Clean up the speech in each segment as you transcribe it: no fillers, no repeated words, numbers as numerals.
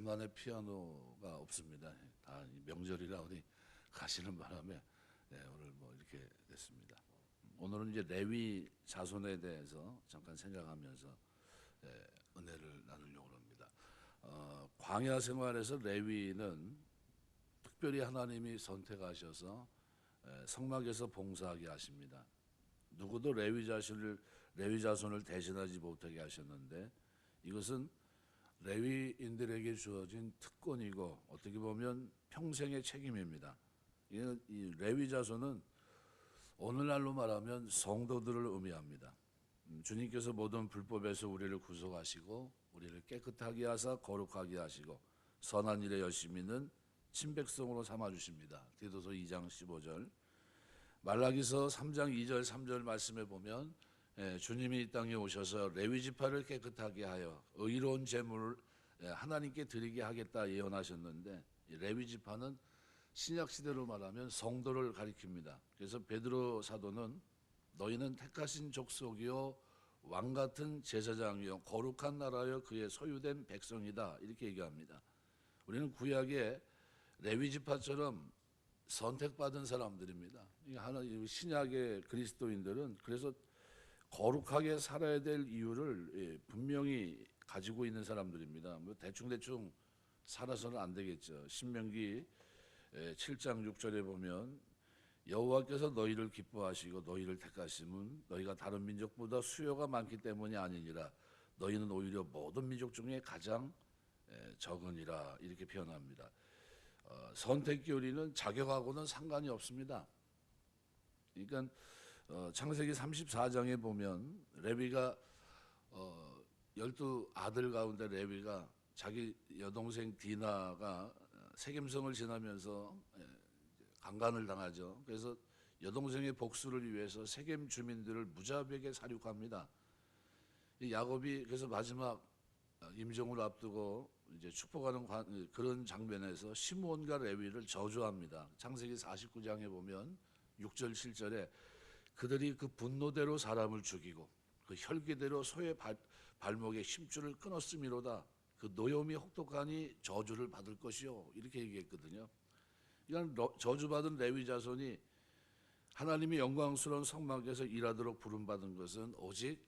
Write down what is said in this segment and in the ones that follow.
오랜만에 피아노가 없습니다. 다 명절이라 어디 가시는 바람에 오늘 뭐 이렇게 됐습니다. 오늘은 이제 레위 자손에 대해서 잠깐 생각하면서 은혜를 나누려고 합니다. 광야 생활에서 레위는 특별히 하나님이 선택하셔서 성막에서 봉사하게 하십니다. 누구도 레위 자손을 대신하지 못하게 하셨는데 이것은 레위인들에게 주어진 특권이고 어떻게 보면 평생의 책임입니다. 이 레위 자손은 오늘날로 말하면 성도들을 의미합니다. 주님께서 모든 불법에서 우리를 구속하시고 우리를 깨끗하게 하사 거룩하게 하시고 선한 일에 열심히 있는 친백성으로 삼아주십니다. 디도서 2장 15절, 말라기서 3장 2절 3절 말씀에 보면 주님이 이 땅에 오셔서 레위 지파를 깨끗하게 하여 의로운 제물을 하나님께 드리게 하겠다 예언하셨는데, 레위 지파는 신약 시대로 말하면 성도를 가리킵니다. 그래서 베드로 사도는 너희는 택하신 족속이요 왕 같은 제사장이요 거룩한 나라여 그의 소유된 백성이다, 이렇게 얘기합니다. 우리는 구약의 레위 지파처럼 선택받은 사람들입니다. 신약의 그리스도인들은 그래서 거룩하게 살아야 될 이유를 분명히 가지고 있는 사람들입니다. 뭐 대충 살아서는 안 되겠죠. 신명기 7장 6절에 보면 여호와께서 너희를 기뻐하시고 너희를 택하심은 너희가 다른 민족보다 수요가 많기 때문이 아니니라. 너희는 오히려 모든 민족 중에 가장 적으니라, 이렇게 표현합니다. 선택 교리는 자격하고는 상관이 없습니다. 그러니까 창세기 34장에 보면 레위가 12아들 가운데 레위가 자기 여동생 디나가 세겜성을 지나면서 강간을 당하죠. 그래서 여동생의 복수를 위해서 세겜 주민들을 무자비하게 살육합니다. 야곱이 그래서 마지막 임종을 앞두고 이제 축복하는 그런 장면에서 시므온과 레위를 저주합니다. 창세기 49장에 보면 6절 7절에 그들이 그 분노대로 사람을 죽이고 그 혈기대로 소의 발목에 힘줄을 끊었음이로다. 그 노염이 혹독하니 저주를 받을 것이요, 이렇게 얘기했거든요. 이건 저주받은 레위 자손이 하나님의 영광스러운 성막에서 일하도록 부름받은 것은 오직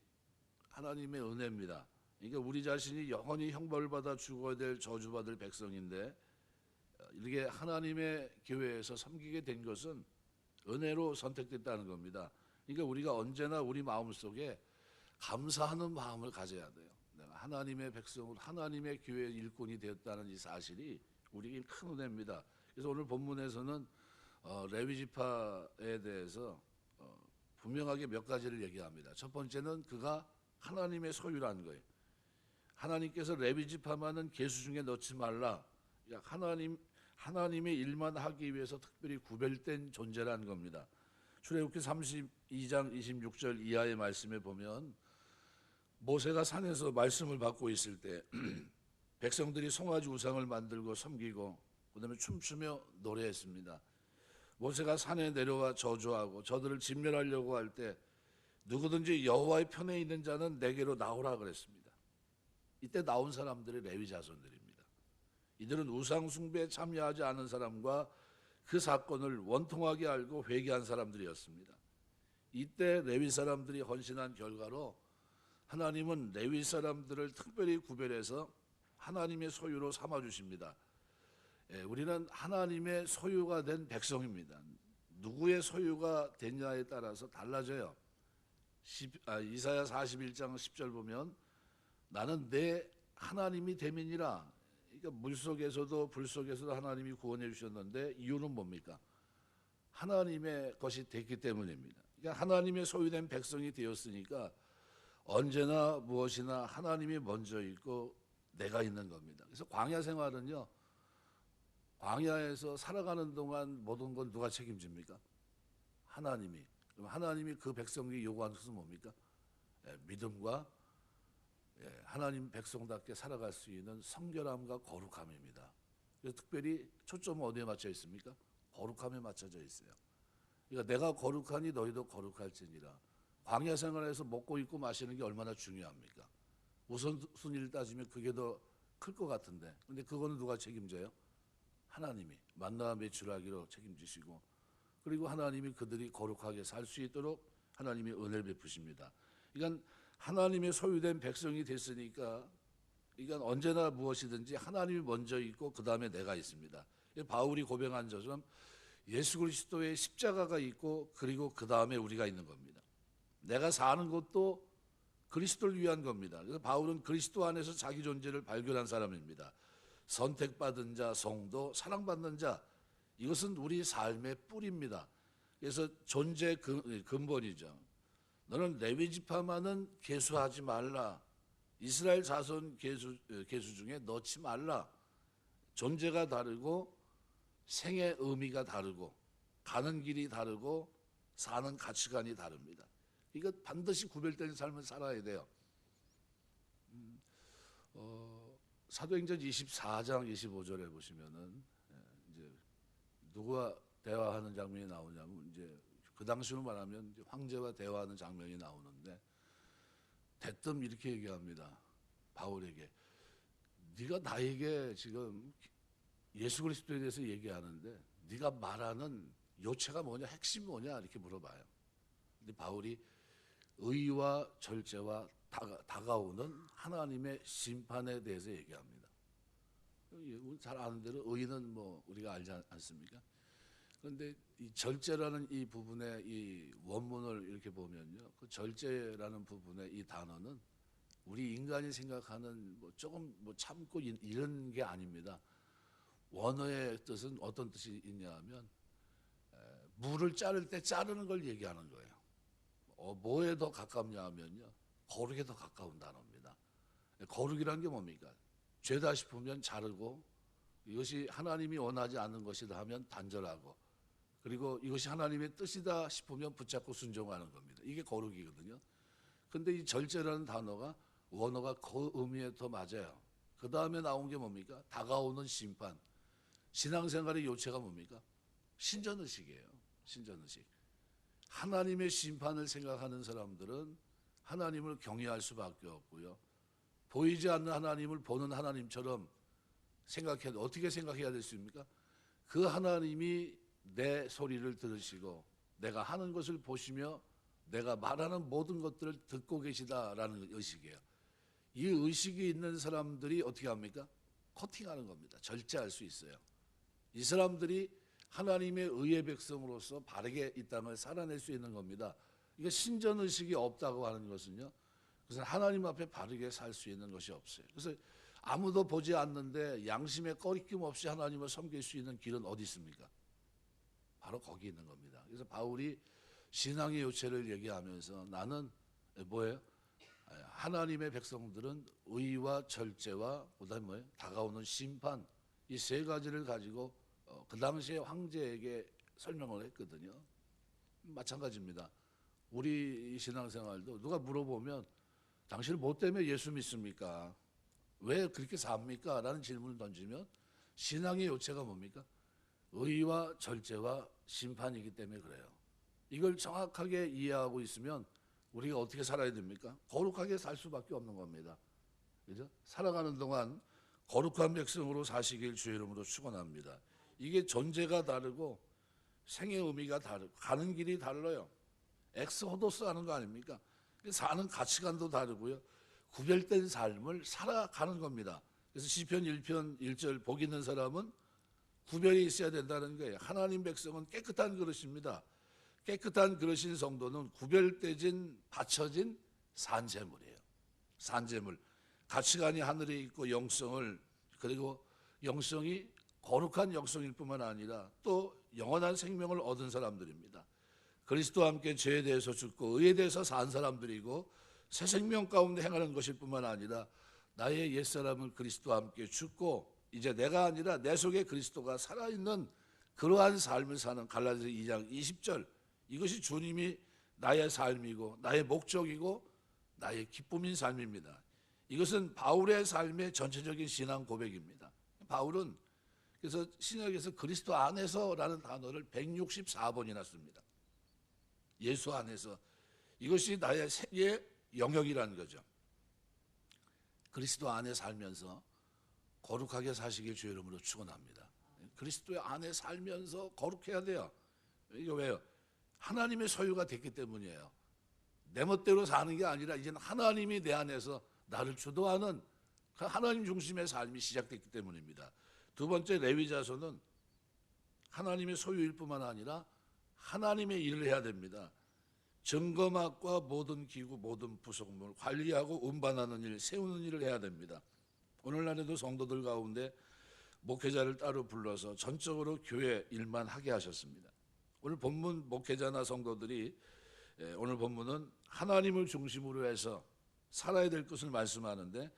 하나님의 은혜입니다. 그러니까 우리 자신이 영원히 형벌을 받아 죽어야 될 저주받을 백성인데 이렇게 하나님의 교회에서 섬기게 된 것은 은혜로 선택됐다는 겁니다. 그러니까 우리가 언제나 우리 마음속에 감사하는 마음을 가져야 돼요. 내가 하나님의 백성으로 하나님의 교회의 일꾼이 되었다는 이 사실이 우리에게 큰 은혜입니다. 그래서 오늘 본문에서는 레위 지파에 대해서 분명하게 몇 가지를 얘기합니다. 첫 번째는 그가 하나님의 소유라는 거예요. 하나님께서 레위 지파만은 계수 중에 넣지 말라. 하나님의 일만 하기 위해서 특별히 구별된 존재라는 겁니다. 출애굽기 32장 26절 이하의 말씀에 보면 모세가 산에서 말씀을 받고 있을 때 백성들이 송아지 우상을 만들고 섬기고 그다음에 춤추며 노래했습니다. 모세가 산에 내려와 저주하고 저들을 진멸하려고 할 때 누구든지 여호와의 편에 있는 자는 내게로 나오라 그랬습니다. 이때 나온 사람들이 레위 자손들입니다. 이들은 우상 숭배에 참여하지 않은 사람과 그 사건을 원통하게 알고 회개한 사람들이었습니다. 이때 레위 사람들이 헌신한 결과로 하나님은 레위 사람들을 특별히 구별해서 하나님의 소유로 삼아주십니다. 우리는 하나님의 소유가 된 백성입니다. 누구의 소유가 됐냐에 따라서 달라져요. 이사야 41장 10절 보면 나는 내 하나님이 됨이니라. 그러니까 물속에서도 불속에서도 하나님이 구원해 주셨는데 이유는 뭡니까? 하나님의 것이 됐기 때문입니다. 그러니까 하나님의 소유된 백성이 되었으니까 언제나 무엇이나 하나님이 먼저 있고 내가 있는 겁니다. 그래서 광야 생활은요, 광야에서 살아가는 동안 모든 건 누가 책임집니까? 하나님이. 그럼 하나님이 그 백성에게 요구하는 것은 뭡니까? 믿음과 하나님 백성답게 살아갈 수 있는 성결함과 거룩함입니다. 그래서 특별히 초점은 어디에 맞춰 있습니까? 거룩함에 맞춰져 있어요. 그러니까 내가 거룩하니 너희도 거룩할지니라. 광야 생활에서 먹고 입고 마시는 게 얼마나 중요합니까? 우선순위를 따지면 그게 더 클 것 같은데, 근데 그거는 누가 책임져요? 하나님이 만나와 매출하기로 책임지시고, 그리고 하나님이 그들이 거룩하게 살 수 있도록 하나님이 은혜를 베푸십니다. 그러니까 하나님의 소유된 백성이 됐으니까 이건 언제나 무엇이든지 하나님이 먼저 있고 그 다음에 내가 있습니다. 바울이 고백한 것처럼 예수 그리스도의 십자가가 있고 그리고 그 다음에 우리가 있는 겁니다. 내가 사는 것도 그리스도를 위한 겁니다. 그래서 바울은 그리스도 안에서 자기 존재를 발견한 사람입니다. 선택받은 자, 성도, 사랑받는 자, 이것은 우리 삶의 뿌리입니다. 그래서 존재 근본이죠. 너는 레위 지파만은 계수하지 말라. 이스라엘 자손 계수 중에 넣지 말라. 존재가 다르고 생의 의미가 다르고 가는 길이 다르고 사는 가치관이 다릅니다. 이거 반드시 구별된 삶을 살아야 돼요. 사도행전 24장 25절에 보시면은 이제 누구와 대화하는 장면이 나오냐면 이제 그 당시로 말하면 이제 황제와 대화하는 장면이 나오는데 대뜸 이렇게 얘기합니다. 바울에게 네가 나에게 지금 예수 그리스도에 대해서 얘기하는데 네가 말하는 요체가 뭐냐, 핵심이 뭐냐 이렇게 물어봐요. 근데 바울이 의와 절제와 다가오는 하나님의 심판에 대해서 얘기합니다. 잘 아는 대로 의는 뭐 우리가 알지 않습니까? 그런데 이 절제라는 이 부분의 이 원문을 이렇게 보면요, 그 절제라는 부분의 이 단어는 우리 인간이 생각하는 뭐 조금 뭐 참고 이런 게 아닙니다. 원어의 뜻은 어떤 뜻이 있냐면 물을 자를 때 자르는 걸 얘기하는 거예요. 뭐에 더 가깝냐 하면요, 거룩에 더 가까운 단어입니다. 거룩이란 게 뭡니까? 죄다 싶으면 자르고, 이것이 하나님이 원하지 않는 것이다 하면 단절하고, 그리고 이것이 하나님의 뜻이다 싶으면 붙잡고 순종하는 겁니다. 이게 거룩이거든요. 근데 이 절제라는 단어가 원어가 그 의미에 더 맞아요. 그 다음에 나온 게 뭡니까? 다가오는 심판. 신앙생활의 요체가 뭡니까? 신전의식이에요. 신전의식. 하나님의 심판을 생각하는 사람들은 하나님을 경외할 수밖에 없고요. 보이지 않는 하나님을 보는 하나님처럼 어떻게 생각해야 됐습니까? 그 하나님이 내 소리를 들으시고 내가 하는 것을 보시며 내가 말하는 모든 것들을 듣고 계시다라는 의식이에요. 이 의식이 있는 사람들이 어떻게 합니까? 커팅하는 겁니다. 절제할 수 있어요. 이 사람들이 하나님의 의의 백성으로서 바르게 이 땅을 살아낼 수 있는 겁니다. 이게 신전의식이 없다고 하는 것은요, 그래서 하나님 앞에 바르게 살 수 있는 것이 없어요. 그래서 아무도 보지 않는데 양심에 꺼리낌 없이 하나님을 섬길 수 있는 길은 어디 있습니까? 바로 거기 있는 겁니다. 그래서 바울이 신앙의 요체를 얘기하면서 나는 뭐예요? 하나님의 백성들은 의와 절제와 그다음에 뭐예요? 다가오는 심판, 이 세 가지를 가지고 그 당시에 황제에게 설명을 했거든요. 마찬가지입니다. 우리 신앙생활도 누가 물어보면 당신은 뭐 때문에 예수 믿습니까? 왜 그렇게 삽니까? 라는 질문을 던지면 신앙의 요체가 뭡니까? 의와 절제와 심판이기 때문에 그래요. 이걸 정확하게 이해하고 있으면 우리가 어떻게 살아야 됩니까? 거룩하게 살 수밖에 없는 겁니다. 그죠? 살아가는 동안 거룩한 백성으로 사시길 주의 이름으로 축원합니다. 이게 존재가 다르고 생의 의미가 다르고 가는 길이 달라요. 엑스호도스 하는 거 아닙니까? 사는 가치관도 다르고요. 구별된 삶을 살아가는 겁니다. 그래서 시편 1편 1절 복 있는 사람은 구별이 있어야 된다는 거예요. 하나님 백성은 깨끗한 그릇입니다. 깨끗한 그릇인 성도는 구별되진 바쳐진 산재물이에요. 산재물. 가치관이 하늘에 있고 영성을, 그리고 영성이 거룩한 영성일 뿐만 아니라 또 영원한 생명을 얻은 사람들입니다. 그리스도와 함께 죄에 대해서 죽고 의에 대해서 산 사람들이고 새 생명 가운데 행하는 것일 뿐만 아니라 나의 옛사람을 그리스도와 함께 죽고 이제 내가 아니라 내 속에 그리스도가 살아있는 그러한 삶을 사는 갈라디아서 2장 20절, 이것이 주님이 나의 삶이고 나의 목적이고 나의 기쁨인 삶입니다. 이것은 바울의 삶의 전체적인 신앙 고백입니다. 바울은 그래서 신약에서 그리스도 안에서라는 단어를 164번이나 씁니다. 예수 안에서. 이것이 나의 생의 영역이라는 거죠. 그리스도 안에 살면서 거룩하게 사시길 주의 이름으로 축원합니다. 그리스도의 안에 살면서 거룩해야 돼요. 이게 왜요? 하나님의 소유가 됐기 때문이에요. 내 멋대로 사는 게 아니라 이제는 하나님이 내 안에서 나를 주도하는 그 하나님 중심의 삶이 시작됐기 때문입니다. 두 번째, 레위 자손은 하나님의 소유일 뿐만 아니라 하나님의 일을 해야 됩니다. 점검학과 모든 기구, 모든 부속물 관리하고 운반하는 일, 세우는 일을 해야 됩니다. 오늘날에도 성도들 가운데 목회자를 따로 불러서 전적으로 교회 일만 하게 하셨습니다. 오늘 본문 목회자나 성도들이 오늘 본문은 하나님을 중심으로 해서 살아야 될 것을 말씀하는데,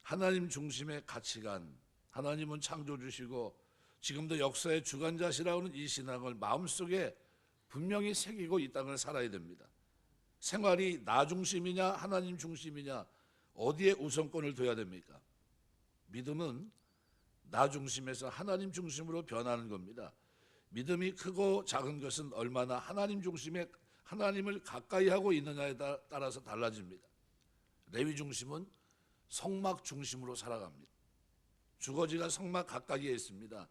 하나님 중심의 가치관, 하나님은 창조주시고 지금도 역사의 주관자시라고 하는 이 신앙을 마음속에 분명히 새기고 이 땅을 살아야 됩니다. 생활이 나 중심이냐 하나님 중심이냐, 어디에 우선권을 둬야 됩니까? 믿음은 나 중심에서 하나님 중심으로 변하는 겁니다. 믿음이 크고 작은 것은 얼마나 하나님 중심에 하나님을 가까이 하고 있느냐에 따라서 달라집니다. 레위 중심은 성막 중심으로 살아갑니다. 주거지가 성막 가까이에 있습니다.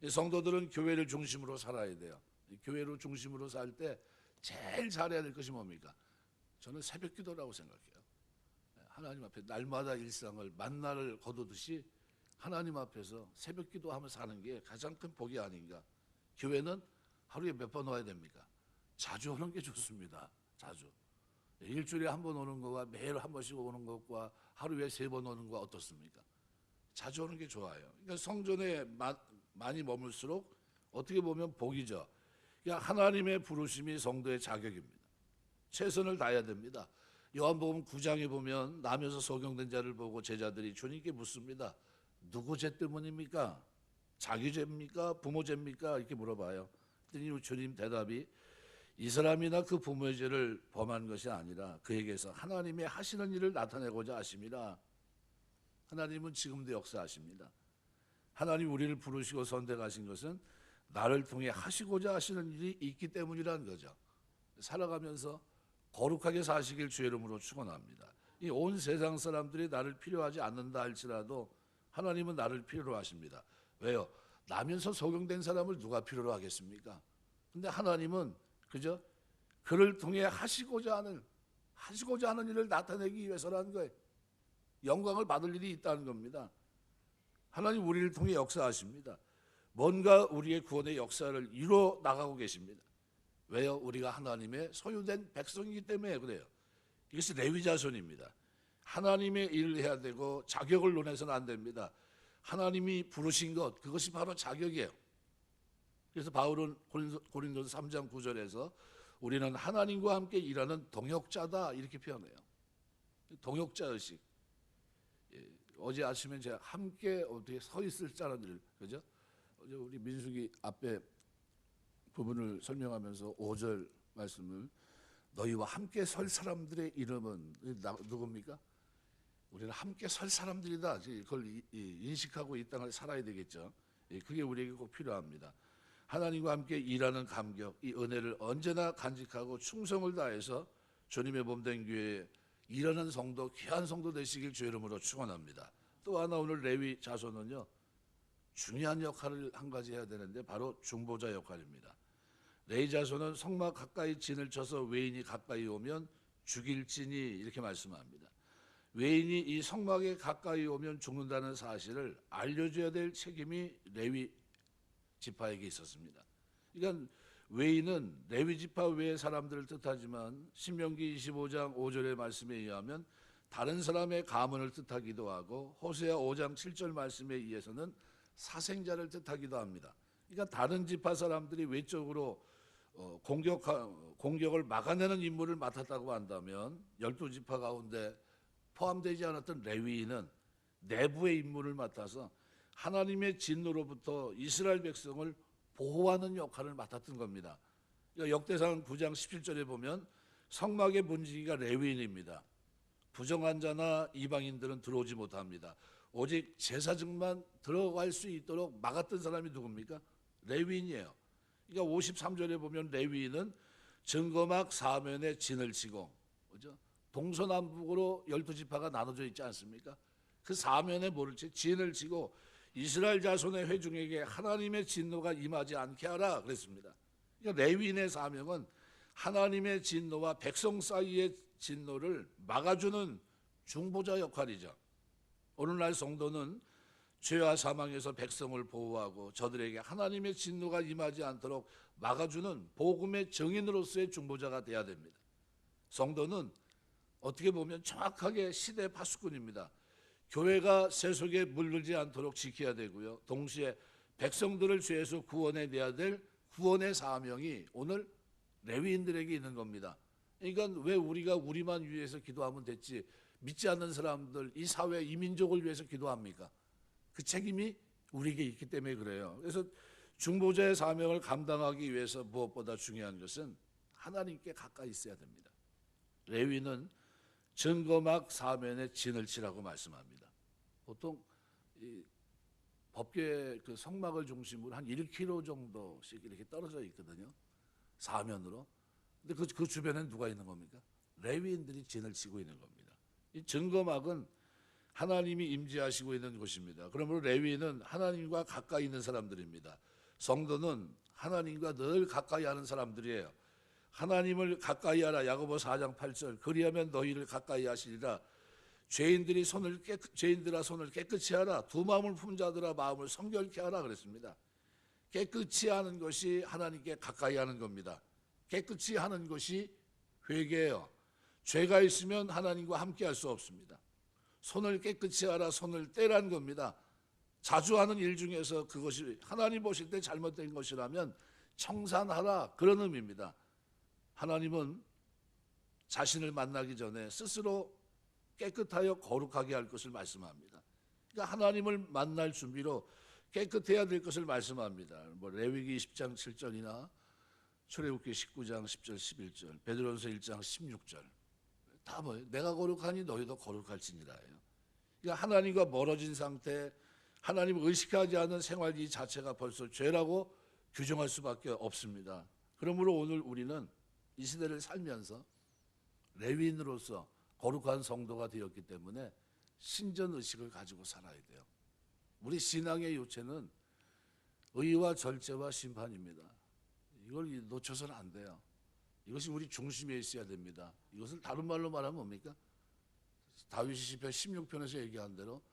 성도들은 교회를 중심으로 살아야 돼요. 교회로 중심으로 살 때 제일 잘해야 될 것이 뭡니까? 저는 새벽 기도라고 생각해요. 하나님 앞에 날마다 일상을 만나를 거두듯이 하나님 앞에서 새벽 기도하며 사는 게 가장 큰 복이 아닌가. 교회는 하루에 몇 번 와야 됩니까? 자주 오는 게 좋습니다. 자주. 일주일에 한 번 오는 거와 매일 한 번씩 오는 것과 하루에 3번 오는 거 어떻습니까? 자주 오는 게 좋아요. 그러니까 성전에 많이 머물수록 어떻게 보면 복이죠. 그러니까 하나님의 부르심이 성도의 자격입니다. 최선을 다해야 됩니다. 요한복음 9장에 보면 나면서 소경된 자를 보고 제자들이 주님께 묻습니다. 누구 죄 때문입니까? 자기 죄입니까? 부모 죄입니까? 이렇게 물어봐요. 그랬더니 주님 대답이, 이 사람이나 그 부모의 죄를 범한 것이 아니라 그에게서 하나님의 하시는 일을 나타내고자 하심이라. 하나님은 지금도 역사하십니다. 하나님 우리를 부르시고 선택하신 것은 나를 통해 하시고자 하시는 일이 있기 때문이라는 거죠. 살아가면서 거룩하게 사시길 주의 이름으로 축원합니다. 이 온 세상 사람들이 나를 필요하지 않는다 할지라도 하나님은 나를 필요로 하십니다. 왜요? 나면서 소경된 사람을 누가 필요로 하겠습니까? 근데 하나님은 그죠? 그를 통해 하시고자 하는 일을 나타내기 위해서라는 거예요. 영광을 받을 일이 있다는 겁니다. 하나님 우리를 통해 역사하십니다. 뭔가 우리의 구원의 역사를 이루어 나가고 계십니다. 왜요? 우리가 하나님의 소유된 백성이기 때문에 그래요. 이것이 레위 자손입니다. 하나님의 일을 해야 되고 자격을 논해서는 안 됩니다. 하나님이 부르신 것, 그것이 바로 자격이에요. 그래서 바울은 고린도서 3장 9절에서 우리는 하나님과 함께 일하는 동역자다 이렇게 표현해요. 동역자 의식. 어제 아침에 제가 함께 어떻게 서 있을 자라는 일, 그죠? 어제 우리 민숙이 앞에 부분을 설명하면서 5절 말씀을, 너희와 함께 설 사람들의 이름은 누굽니까? 우리는 함께 설 사람들이다. 그걸 인식하고 이 땅을 살아야 되겠죠. 그게 우리에게 꼭 필요합니다. 하나님과 함께 일하는 감격, 이 은혜를 언제나 간직하고 충성을 다해서 주님의 몸된 교회에 일하는 성도, 귀한 성도 되시길 주의 이름으로 축원합니다. 또 하나 오늘 레위 자손은요, 중요한 역할을 한 가지 해야 되는데 바로 중보자 역할입니다. 레위 자손은 성막 가까이 진을 쳐서 외인이 가까이 오면 죽일지니 이렇게 말씀합니다. 외인이 이 성막에 가까이 오면 죽는다는 사실을 알려줘야 될 책임이 레위 지파에게 있었습니다. 그러니까 외인은 레위 지파 외의 사람들을 뜻하지만 신명기 25장 5절의 말씀에 의하면 다른 사람의 가문을 뜻하기도 하고 호세아 5장 7절 말씀에 의해서는 사생자를 뜻하기도 합니다. 그러니까 다른 지파 사람들이 외적으로 공격을 막아내는 임무를 맡았다고 한다면 12지파 가운데 포함되지 않았던 레위인은 내부의 임무를 맡아서 하나님의 진노로부터 이스라엘 백성을 보호하는 역할을 맡았던 겁니다. 역대상 9장 17절에 보면 성막의 문지기가 레위인입니다. 부정한 자나 이방인들은 들어오지 못합니다. 오직 제사장만 들어갈 수 있도록 막았던 사람이 누굽니까? 레위인이에요. 그러니까 53절에 보면 레위인은 증거막 사면에 진을 치고, 그죠? 동서남북으로 12지파가 나눠져 있지 않습니까? 그 사면에 뭐를 치? 진을 치고 이스라엘 자손의 회중에게 하나님의 진노가 임하지 않게 하라 그랬습니다. 그러니까 레위인의 사명은 하나님의 진노와 백성 사이의 진노를 막아주는 중보자 역할이죠. 오늘날 성도는 죄와 사망에서 백성을 보호하고 저들에게 하나님의 진노가 임하지 않도록 막아주는 복음의 증인으로서의 중보자가 되어야 됩니다. 성도는 어떻게 보면 정확하게 시대 파수꾼입니다. 교회가 세속에 물들지 않도록 지켜야 되고요. 동시에 백성들을 죄에서 구원해내야 될 구원의 사명이 오늘 레위인들에게 있는 겁니다. 그러니까 왜 우리가 우리만 위해서 기도하면 됐지 믿지 않는 사람들, 이 사회, 이 민족을 위해서 기도합니까? 그 책임이 우리에게 있기 때문에 그래요. 그래서 중보자의 사명을 감당하기 위해서 무엇보다 중요한 것은 하나님께 가까이 있어야 됩니다. 레위는 증거막 사면에 진을 치라고 말씀합니다. 보통 이 법궤 그 성막을 중심으로 한 1km 정도씩 이렇게 떨어져 있거든요. 사면으로. 근데 그 주변에는 누가 있는 겁니까? 레위인들이 진을 치고 있는 겁니다. 이 증거막은 하나님이 임재하시고 있는 곳입니다. 그러므로 레위인은 하나님과 가까이 있는 사람들입니다. 성도는 하나님과 늘 가까이 하는 사람들이에요. 하나님을 가까이 하라. 야고보 4장 8절. 그리하면 너희를 가까이 하시리라. 죄인들아 손을 깨끗이 하라. 두 마음을 품은 자들아 마음을 성결케 하라 그랬습니다. 깨끗이 하는 것이 하나님께 가까이 하는 겁니다. 깨끗이 하는 것이 회개예요. 죄가 있으면 하나님과 함께 할 수 없습니다. 손을 깨끗이 하라. 손을 떼란 겁니다. 자주 하는 일 중에서 그것이 하나님 보실 때 잘못된 것이라면 청산하라. 그런 의미입니다. 하나님은 자신을 만나기 전에 스스로 깨끗하여 거룩하게 할 것을 말씀합니다. 그러니까 하나님을 만날 준비로 깨끗해야 될 것을 말씀합니다. 레위기 10장 7절이나 출애굽기 19장 10절 11절, 베드로전서 1장 16절 다 뭐예요? 내가 거룩하니 너희도 거룩할지니라예요. 그러니까 하나님과 멀어진 상태, 하나님을 의식하지 않은 생활 이 자체가 벌써 죄라고 규정할 수밖에 없습니다. 그러므로 오늘 우리는 이 시대를 살면서 레위인으로서 거룩한 성도가 되었기 때문에 신전의식을 가지고 살아야 돼요. 우리 신앙의 요체는 의와 절제와 심판입니다. 이걸 놓쳐서는 안 돼요. 이것이 우리 중심에 있어야 됩니다. 이것을 다른 말로 말하면 뭡니까? 다윗이 시편 16편에서 얘기한 대로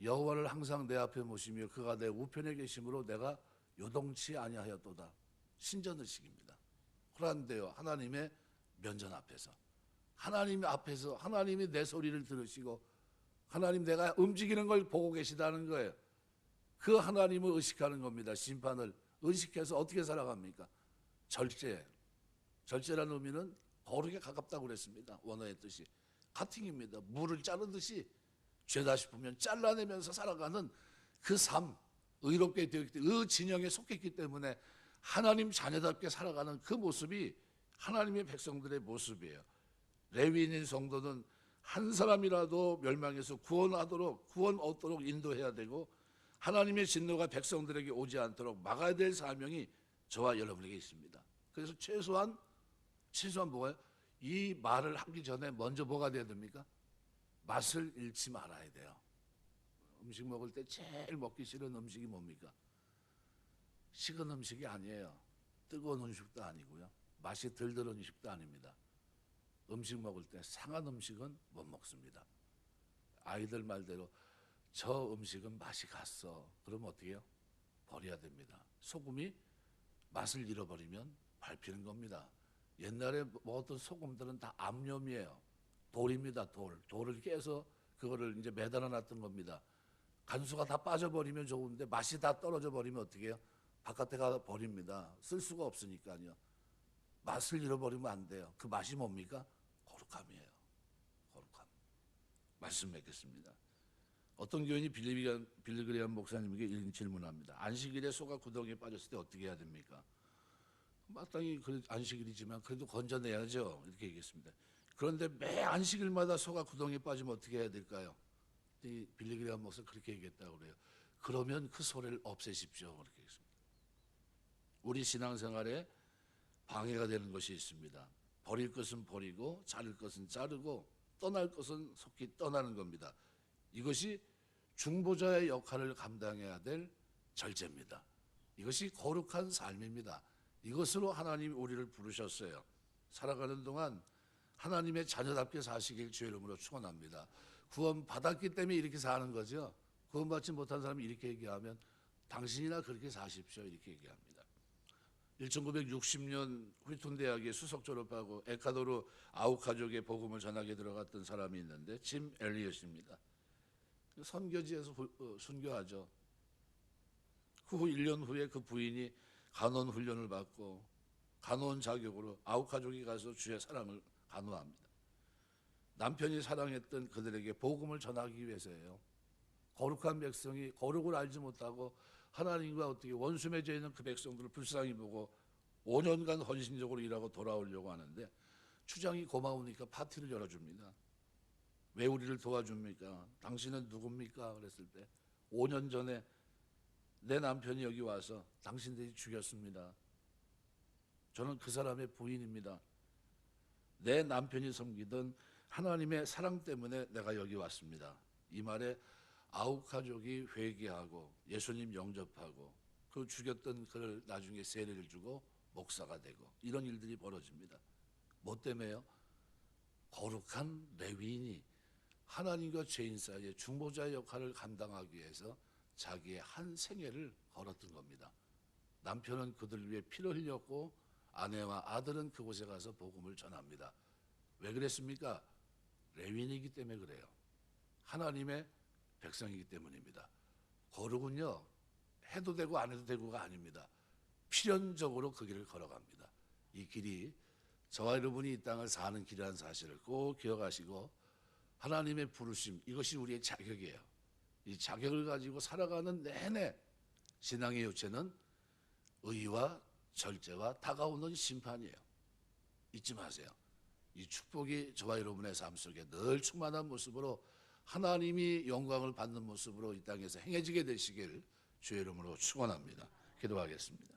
여호와를 항상 내 앞에 모시며 그가 내 우편에 계심으로 내가 요동치 아니하였도다. 신전의식입니다. 그런데요, 하나님의 면전 앞에서, 하나님 앞에서 하나님이 내 소리를 들으시고 하나님 내가 움직이는 걸 보고 계시다는 거예요. 그 하나님을 의식하는 겁니다. 심판을 의식해서 어떻게 살아갑니까? 절제라는 의미는 거룩에 가깝다고 그랬습니다. 원어의 뜻이 카팅입니다. 물을 자르듯이 죄다 싶으면 잘라내면서 살아가는 그 삶, 의롭게 되었기 때문에 그 진영에 속했기 때문에 하나님 자녀답게 살아가는 그 모습이 하나님의 백성들의 모습이에요. 레위인인 성도는 한 사람이라도 멸망해서 구원 얻도록 인도해야 되고 하나님의 진노가 백성들에게 오지 않도록 막아야 될 사명이 저와 여러분에게 있습니다. 그래서 최소한 뭐가요? 이 말을 하기 전에 먼저 뭐가 돼야 됩니까? 맛을 잃지 말아야 돼요. 음식 먹을 때 제일 먹기 싫은 음식이 뭡니까? 식은 음식이 아니에요. 뜨거운 음식도 아니고요. 맛이 덜 들은 음식도 아닙니다. 음식 먹을 때 상한 음식은 못 먹습니다. 아이들 말대로 저 음식은 맛이 갔어. 그러면 어떻게 해요? 버려야 됩니다. 소금이 맛을 잃어버리면 밟히는 겁니다. 옛날에 먹었던 소금들은 다 암염이에요. 돌입니다. 돌을 깨서 그거를 이제 매달아 놨던 겁니다. 간수가 다 빠져버리면 좋은데 맛이 다 떨어져 버리면 어떻게 해요? 바깥에 가 버립니다. 쓸 수가 없으니까요. 맛을 잃어버리면 안 돼요. 그 맛이 뭡니까? 거룩함이에요. 거룩함. 말씀 맺겠습니다. 어떤 교인이 빌리그레암 목사님에게 이런 질문합니다. 안식일에 소가 구덩이에 빠졌을 때 어떻게 해야 됩니까? 마땅히 안식일이지만 그래도 건져내야죠. 이렇게 얘기했습니다. 그런데 매 안식일마다 소가 구덩이에 빠지면 어떻게 해야 될까요? 이 빌리그레암 목사 그렇게 얘기했다고 그래요. 그러면 그 소를 없애십시오. 그렇게 했습니다. 우리 신앙생활에 방해가 되는 것이 있습니다. 버릴 것은 버리고 자를 것은 자르고 떠날 것은 속히 떠나는 겁니다. 이것이 중보자의 역할을 감당해야 될 절제입니다. 이것이 거룩한 삶입니다. 이것으로 하나님이 우리를 부르셨어요. 살아가는 동안 하나님의 자녀답게 사시길 주의 이름으로 축원합니다. 구원 받았기 때문에 이렇게 사는 거죠. 구원받지 못한 사람이 이렇게 얘기하면 당신이나 그렇게 사십시오 이렇게 얘기합니다. 1960년 휘톤 대학에 수석 졸업하고 에콰도르 아우카족에 복음을 전하게 들어갔던 사람이 있는데 짐 엘리엇입니다. 선교지에서 순교하죠. 후 1년 후에 그 부인이 간호원 훈련을 받고 간호원 자격으로 아우카족에 가서 주의 사랑을 간호합니다. 남편이 사랑했던 그들에게 복음을 전하기 위해서예요. 거룩한 백성이 거룩을 알지 못하고 하나님과 어떻게 원수 맺어 있는 그 백성들을 불쌍히 보고 5년간 헌신적으로 일하고 돌아오려고 하는데 추장이 고마우니까 파티를 열어줍니다. 왜 우리를 도와줍니까? 당신은 누굽니까? 그랬을 때 5년 전에 내 남편이 여기 와서 당신들이 죽였습니다. 저는 그 사람의 부인입니다. 내 남편이 섬기던 하나님의 사랑 때문에 내가 여기 왔습니다. 이 말에 아우카족이 회개하고 예수님 영접하고 그 죽였던 그를 나중에 세례를 주고 목사가 되고 이런 일들이 벌어집니다. 뭐 때문에요? 거룩한 레위인이 하나님과 죄인 사이에 중보자의 역할을 감당하기 위해서 자기의 한 생애를 걸었던 겁니다. 남편은 그들 위해 피를 흘렸고 아내와 아들은 그곳에 가서 복음을 전합니다. 왜 그랬습니까? 레위인이기 때문에 그래요. 하나님의 백성이기 때문입니다. 거룩은요 해도 되고 안 해도 되고가 아닙니다. 필연적으로 그 길을 걸어갑니다. 이 길이 저와 여러분이 이 땅을 사는 길이라는 사실을 꼭 기억하시고 하나님의 부르심 이것이 우리의 자격이에요. 이 자격을 가지고 살아가는 내내 신앙의 요체는 의와 절제와 다가오는 심판이에요. 잊지 마세요. 이 축복이 저와 여러분의 삶 속에 늘 충만한 모습으로 하나님이 영광을 받는 모습으로 이 땅에서 행해지게 되시길 주의 이름으로 축원합니다. 기도하겠습니다.